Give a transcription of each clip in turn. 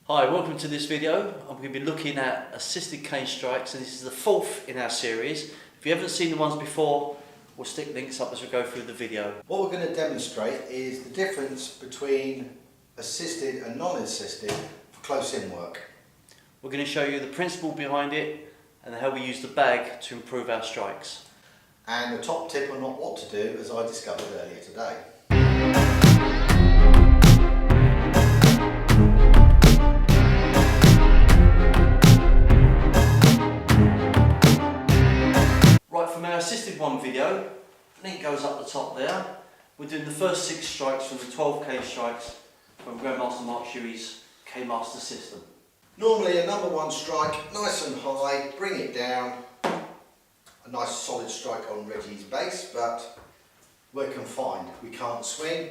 Hi, welcome to this video. I'm going to be looking at assisted cane strikes, and this is the fourth in our series. If you haven't seen the ones before, we'll stick links up as we go through the video. What we're going to demonstrate is the difference between assisted and non-assisted for close-in work. We're going to show you the principle behind it and how we use the bag to improve our strikes. And a top tip on what to do, as I discovered earlier today. Right, from our assisted one video, link goes up the top there. We're doing the first 6 strikes from the 12 cane strikes from Grandmaster Mark Shuey's K-Master system. Normally a number 1 strike, nice and high, bring it down. A nice solid strike on Reggie's base, but we're confined. We can't swing.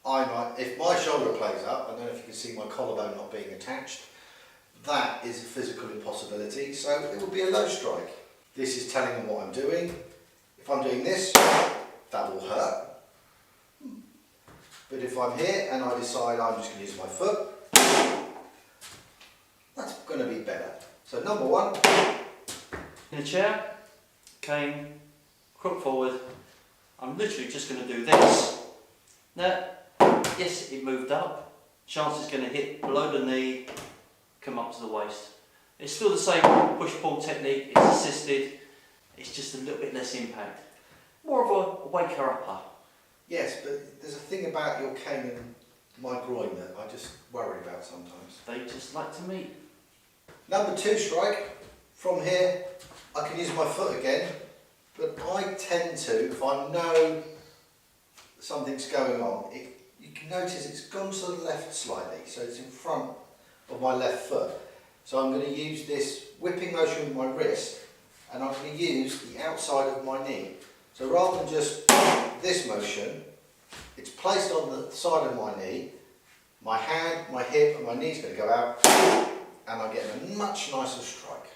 If my shoulder plays up, I don't know if you can see my collarbone not being attached, that is a physical impossibility, so it would be a low strike. This is telling them what I'm doing. If I'm doing this, that will hurt. But if I'm here and I decide I'm just going to use my foot, that's going to be better. So number 1. In a chair, cane, crook forward. I'm literally just going to do this. Now, yes, it moved up. Chance is going to hit below the knee, come up to the waist. It's still the same push-pull technique, it's assisted, it's just a little bit less impact. More of a waker-upper. Yes, but there's a thing about your cane and my groin that I just worry about sometimes. They just like to meet. Number 2 strike, from here I can use my foot again, but I tend to, if I know something's going on, you can notice it's gone to the left slightly, so it's in front of my left foot. So I'm going to use this whipping motion with my wrist, and I'm going to use the outside of my knee. So rather than just this motion, it's placed on the side of my knee, my hand, my hip and my knee's going to go out, and I'm getting a much nicer strike.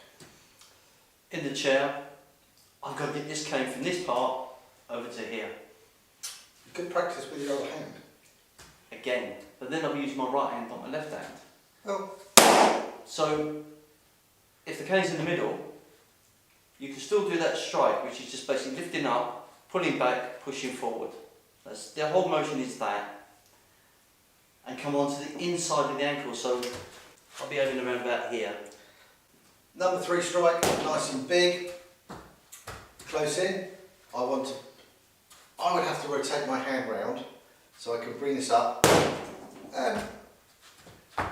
In the chair, I've got to get this cane from this part over to here. You could practice with your other hand. Again, but then I'll use my right hand, not my left hand. Oh. So, if the cane's in the middle, you can still do that strike, which is just basically lifting up, pulling back, pushing forward. The whole motion is that. And come on to the inside of the ankle, so I'll be aiming around about here. Number 3 strike, nice and big, close in. I would have to rotate my hand round so I can bring this up.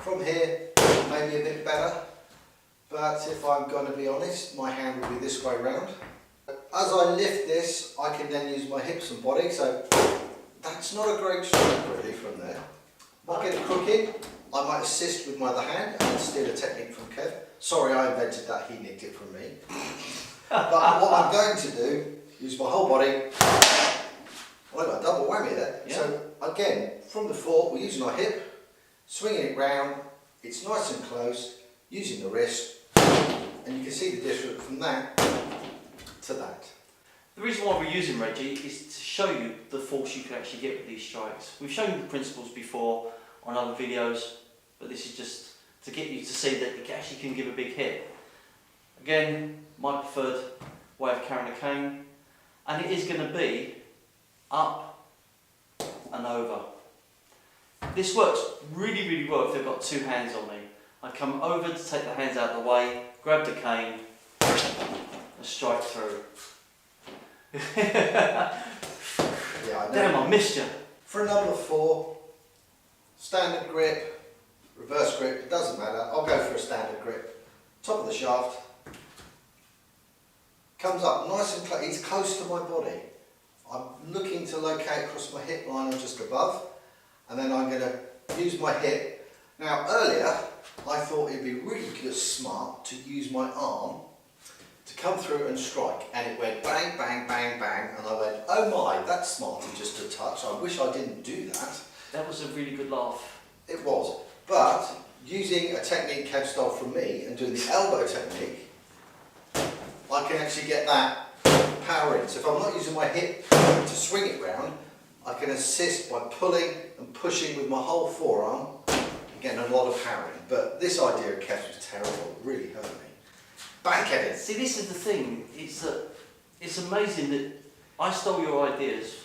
From here, maybe a bit better, but if I'm going to be honest, my hand will be this way round. As I lift this, I can then use my hips and body, so that's not a great strike really from there. Might get a crook in, I might assist with my other hand and steal a technique from Kev. Sorry I invented that, he nicked it from me. But what I'm going to do, use my whole body. Well, I got a double whammy there. Yeah. So again, from the floor, we're using our hip, swinging it round, it's nice and close, using the wrist, and you can see the difference from that to that. The reason why we're using Reggie is to show you the force you can actually get with these strikes. We've shown you the principles before on other videos, but this is just to get you to see that it actually can give a big hit. Again, my preferred way of carrying a cane, and it is going to be up and over. This works really, really well if they've got 2 hands on me. I come over to take the hands out of the way, grab the cane, and strike through. Yeah, I know. Damn, I missed you. For number 4, standard grip, reverse grip, it doesn't matter. I'll go for a standard grip. Top of the shaft. Comes up nice and close, it's close to my body. I'm looking to locate across my hip line or just above. And then I'm going to use my hip. Now earlier I thought it'd be really good, smart to use my arm to come through and strike, and it went bang, bang, bang, bang, and I went, oh my, that's smarter just a touch, I wish I didn't do that. That was a really good laugh. It was, but using a technique Kev stole from me and doing the elbow technique, I can actually get that power in. So if I'm not using my hip to swing it round, I can assist by pulling and pushing with my whole forearm and getting a lot of power in. but this idea of Kev's was terrible. It really hurt me. Bang, Kevin! See, this is the thing. It's amazing that I stole your ideas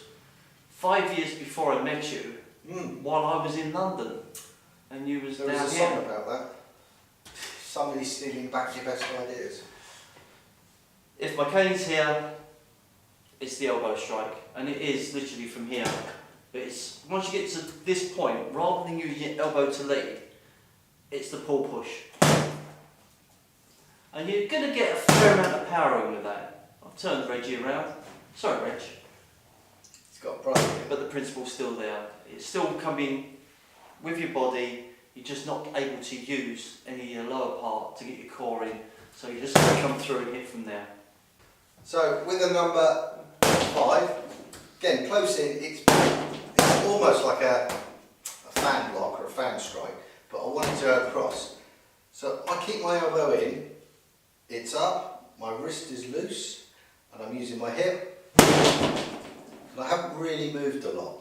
5 years before I met you, while I was in London, and you was There down was a here. song about that. Somebody stealing back your best ideas. If my cane's here, it's the elbow strike, and it is literally from here. But it's once you get to this point, rather than using your elbow to lead, it's the pull push. And you're going to get a fair amount of power in with that. I've turned Reggie around. Sorry, Reg. He's got a brother here. But the principle's still there. It's still coming with your body. You're just not able to use any of your lower part to get your core in. So you're just going to come through and hit from there. So with a number 5, again close in, it's almost like a fan block or a fan strike, but I want it to go across. So I keep my elbow in, it's up, my wrist is loose, and I'm using my hip. And I haven't really moved a lot,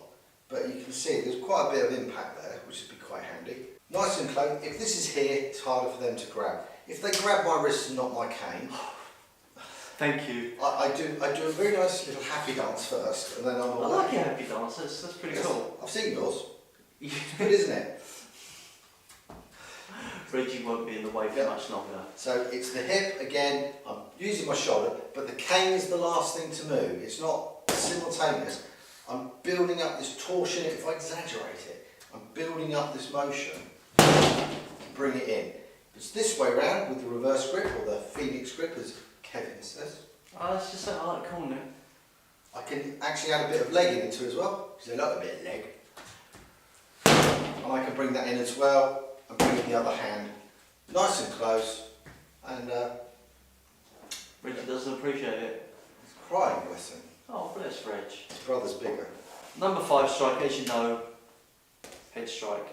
but you can see there's quite a bit of impact there, which would be quite handy. Nice and close. If this is here, it's harder for them to grab. If they grab my wrist and not my cane, Thank you. I do a very nice little happy dance first, and then I'm I like your happy dance. That's pretty cool. I've seen yours. It's good, isn't it? Reggie won't be in the way for much longer. So it's the hip again. I'm using my shoulder, but the cane is the last thing to move. It's not simultaneous. I'm building up this torsion. If I exaggerate it, I'm building up this motion to bring it in. It's this way round with the reverse grip or the phoenix grip, as Kevin says. Oh, that's just something I like calling it. I can actually add a bit of leg in it as well, because I like a bit of leg. And I can bring that in as well, and bring in the other hand, nice and close, and Reggie doesn't appreciate it. he's crying, bless him. Oh, bless Reg. His brother's bigger. Number 5 strike, as you know, head strike.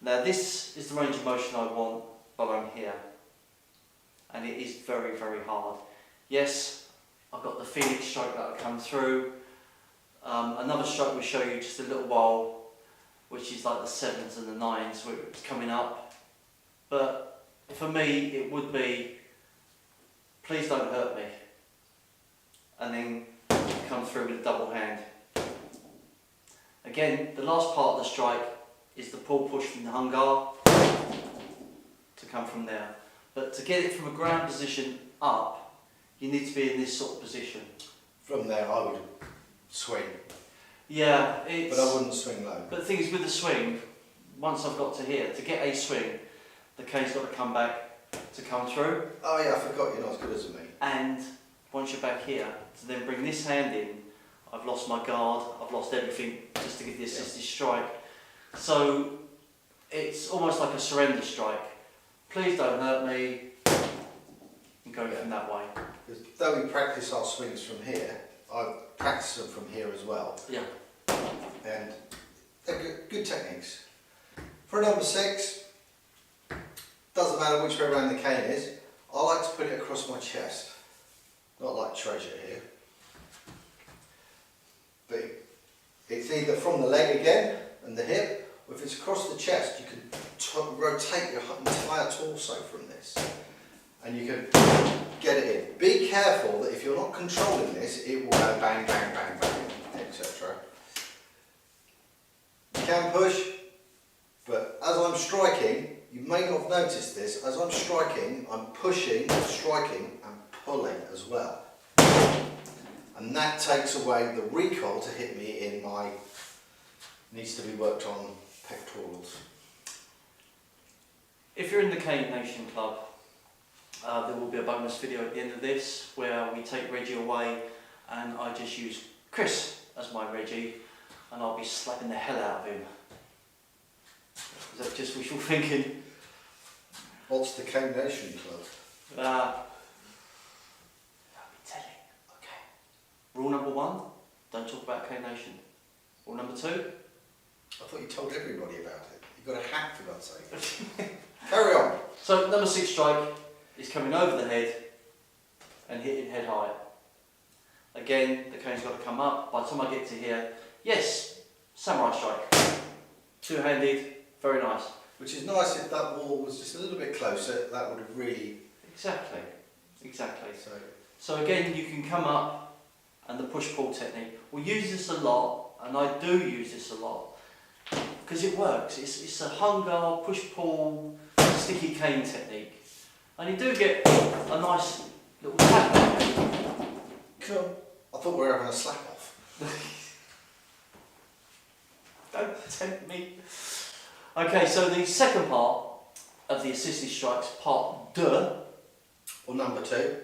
Now this is the range of motion I want, but I'm here. And it is very, very hard. Yes, I've got the phoenix strike that will come through. Another strike we'll show you just a little while, which is like the 7s and the 9s, where it's coming up. But for me, it would be, please don't hurt me. And then come through with a double hand. Again, the last part of the strike is the pull push from the Hungar to come from there. But to get it from a ground position up, you need to be in this sort of position. From there I would swing, Yeah, it's... but I wouldn't swing low. But the thing is, with the swing, once I've got to here, to get a swing, the cane's got to come back to come through. Oh yeah, I forgot you're not as good as me. And once you're back here, to then bring this hand in, I've lost my guard, I've lost everything just to get the assisted strike. So it's almost like a surrender strike. Please don't hurt me, and go from that way. Because though we practice our swings from here, I practice them from here as well. Yeah. And they're good techniques. For number 6, doesn't matter which way around the cane is, I like to put it across my chest. Not like Treasure here. But it's either from the leg again and the hip, or if it's across the chest, you can rotate your entire torso from this. And you can get it in. Be careful that if you're not controlling this, it will go bang, bang, bang, bang, etc. You can push, but as I'm striking, you may not have noticed this, as I'm striking, I'm pushing, striking, and pulling as well. And that takes away the recoil to hit me in my, needs to be worked on, pectorals. If you're in the Cane Nation Club, there will be a bonus video at the end of this where we take Reggie away and I just use Chris as my Reggie and I'll be slapping the hell out of him. Is that just wishful thinking? What's the Cane Nation Club? I'll be telling. Okay. Rule number 1, don't talk about Cane Nation. Rule number 2. I thought you told everybody about it. You got a hat, for God's sake. Carry on. So number 6 strike is coming over the head and hitting head high. Again, the cane's got to come up. By the time I get to here, yes, samurai strike. Two-handed, very nice. Which is nice if that wall was just a little bit closer, that would have really... Exactly. So, So again, you can come up and the push-pull technique. We use this a lot, and I do use this a lot, because it works. It's a Hungar push-pull sticky cane technique. And you do get a nice little tap on it. cool. I thought we were having a slap off. Don't tempt me. Okay, so the second part of the assisted strikes, part 2, Or number 2.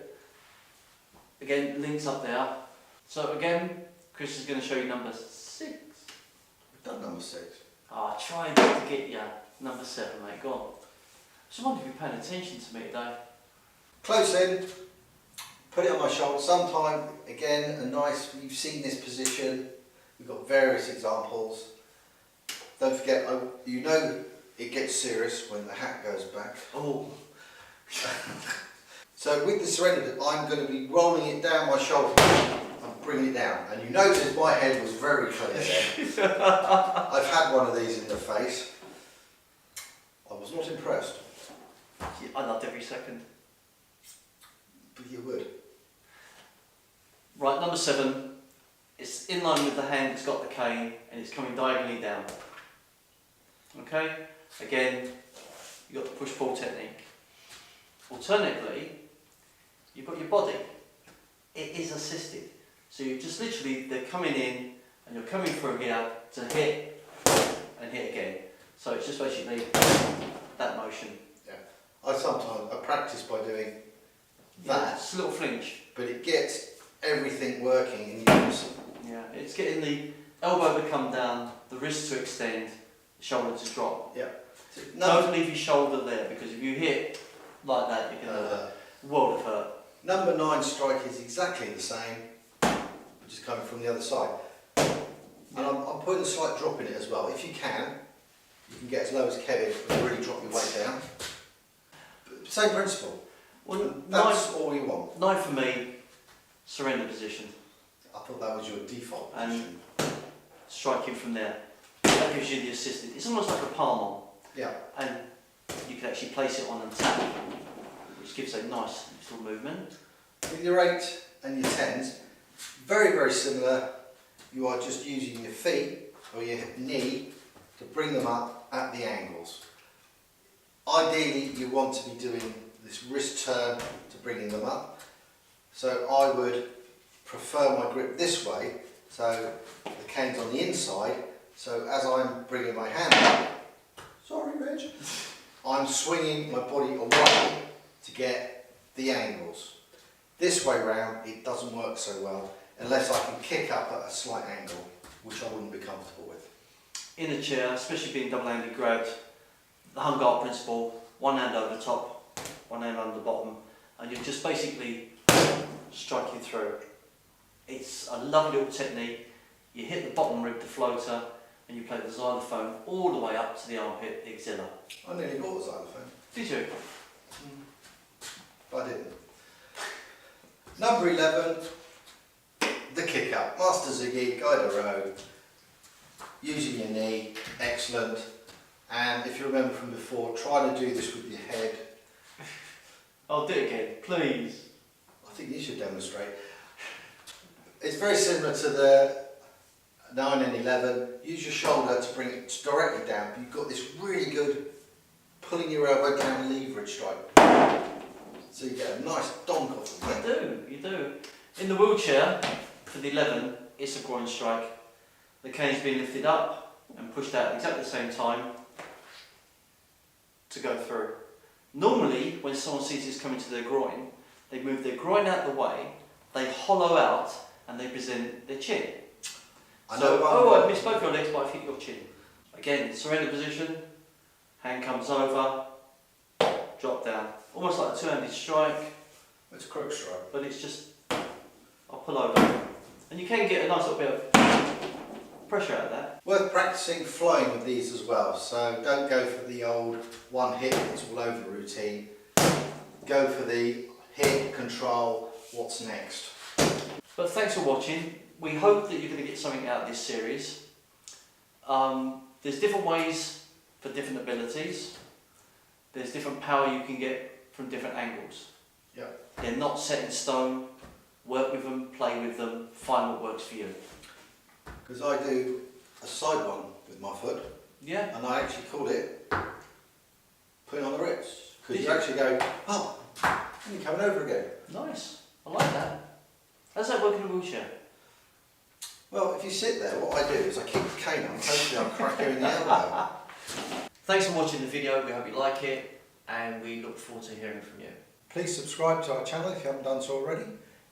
again, links up there. So again, Chris is going to show you number 6. We've done number 6. Ah, trying to get you number 7, mate. Go on. Just wonder if you're paying attention to me today. Close in, put it on my shoulder. Sometime, again, a nice, you've seen this position. We've got various examples. Don't forget, you know it gets serious when the hat goes back. Oh. So with the surrender, I'm going to be rolling it down my shoulder and bringing it down. And you notice my head was very clear there. I've had one of these in the face. I was not impressed. I loved every second. But you would. Right, number 7. It's in line with the hand, it's got the cane, and it's coming diagonally down. Okay? Again, you've got the push-pull technique. Alternatively, you've got your body. It is assisted. So you just literally, they're coming in, and you're coming through here to hit, and hit again. So it's just basically that motion. Yeah. I practice by doing that. Just a little flinch. But it gets everything working in unison. Yeah, it's getting the elbow to come down, the wrist to extend, the shoulder to drop. Yeah. So Don't leave your shoulder there, because if you hit like that, you're going to world of hurt. Number 9 strike is exactly the same, but just coming from the other side. And I'm putting a slight drop in it as well. If you can get as low as Kevin and really drop your weight down. But same principle. Well, That's all you want. 9 for me, surrender position, I thought that was your default and position. striking from there. That gives you the assisted. It's almost like a palm on, Yeah. and you can actually place it on and tap, which gives a nice little movement. With your 8 and your 10s, very, very similar. You are just using your feet or your knee to bring them up at the angles. Ideally, you want to be doing this wrist turn to bringing them up. So I would prefer my grip this way, so the cane's on the inside, so as I'm bringing my hand up, sorry Reg, I'm swinging my body away to get the angles. This way round, it doesn't work so well, unless I can kick up at a slight angle, which I wouldn't be comfortable with. In a chair, especially being double-handed grabbed, the Hungar Principle, one hand over the top, one hand under the bottom, and you're just basically striking through. It's a lovely little technique. You hit the bottom rib, the floater, and you play the xylophone all the way up to the armpit, the axilla. I nearly bought a xylophone. Did you? But I didn't. Number 11, the kick up. Master Ziggy, guide a row, using your knee, excellent. And if you remember from before, try to do this with your head. I'll do it again, please. I think you should demonstrate. It's very similar to the 9 and 11. Use your shoulder to bring it directly down. But you've got this really good pulling your elbow down leverage strike. So you get a nice donk off the thing. You do. In the wheelchair, for the 11, it's a groin strike. The cane's being lifted up and pushed out at exactly the same time to go through. Normally, when someone sees this coming to their groin, they move their groin out the way, they hollow out, and they present their chin. I misspoke your legs, but I've hit your chin. Again, surrender position, hand comes over, drop down. Almost like a two-handed strike. It's a crook strike. But it's just, I'll pull over. And you can get a nice little bit of pressure out of that. Worth practicing flying with these as well. So don't go for the old one hit, it's all over routine. Go for the hit, control, what's next. But thanks for watching. We hope that you're going to get something out of this series. There's different ways for different abilities. There's different power you can get from different angles. Yeah. They're not set in stone. Work with them, play with them, find what works for you. Because I do a side one with my foot, Yeah. and I actually call it putting on the Ritz. Because Did you you? actually go, oh, and you're coming over again. Nice. I like that. How's that work in a wheelchair? Well, if you sit there, what I do is I keep the cane on, hopefully I'll crack you in the elbow. Thanks for watching the video. We hope you like it, and we look forward to hearing from you. Please subscribe to our channel if you haven't done so already.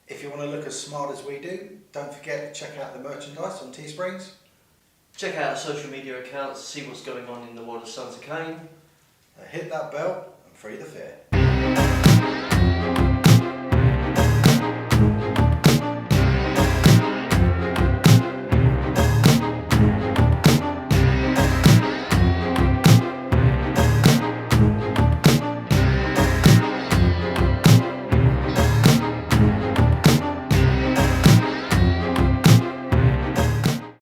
If you want to look as smart as we do, don't forget to check out the merchandise on Teesprings. Check out our social media accounts, see what's going on in the world of Sons of Cane. Hit that bell and free the fear.